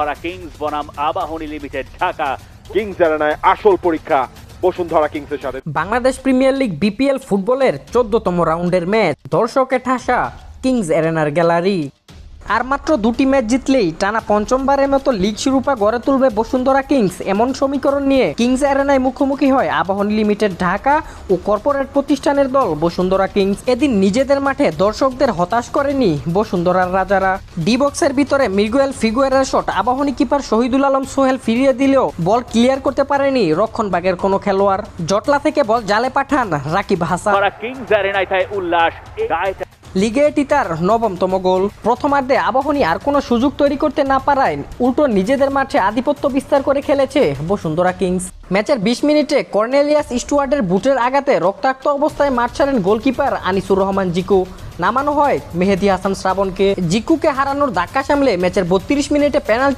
Bashundhara Kings বনাম Abahani limited Dhaka. Kings এরেনায় আসল পরীক্ষা বসুন্ধরা কিংসের সাথে। বাংলাদেশ প্রিমিয়ার লিগ বিপিএল ফুটবলের 14তম রাউন্ডের ম্যাচ, দর্শকে ঠাসা কিংস এরেনার গ্যালারি। আর মাত্র 2টি ম্যাচ জিতলেই টানা পঞ্চমবারের মতো লিগ শিরোপা গড়ে তুলবে বসুন্ধরা কিংস। এমন সমীকরণ নিয়ে কিংস এরেনায় মুখোমুখি হয় আবাহনী লিমিটেড ঢাকা ও কর্পোরেট প্রতিষ্ঠানের দল বসুন্ধরা কিংস। এদিন নিজেদের মাঠে দর্শকদের হতাশ করেনি বসুন্ধরার রাজারা। ডি বক্সের ভিতরে মিগুয়েল ফিগুয়েরের শট আবাহনী কিপার শহীদুল আলম সোহেল ফিরিয়ে দিলেও বল ক্লিয়ার করতে পারেনি রক্ষণভাগের কোনো খেলোয়াড়। জটলা থেকে বল জালে পাঠান রাকিব হাসান। কিংস এরেনায় তাই উল্লাস। লিগে এটি তার 9তম গোল। প্রথমার্ধে আবাহনী আর কোনো সুযোগ তৈরি করতে না পারায় উল্টো নিজেদের মাঠে আধিপত্য বিস্তার করে খেলেছে বসুন্ধরা কিংস। ম্যাচের 20 মিনিটে কর্নেলিয়াস স্টুয়ার্টের বুটের আঘাতে রক্তাক্ত অবস্থায় মাঠ ছাড়েন গোলকিপার আনিসুর রহমান জিকু। নামানো হয় মেহেদী হাসান শ্রাবণকে। জিকুকে হারানোর ধাক্কা সামলে ম্যাচের 32 মিনিটে পেনাল্টি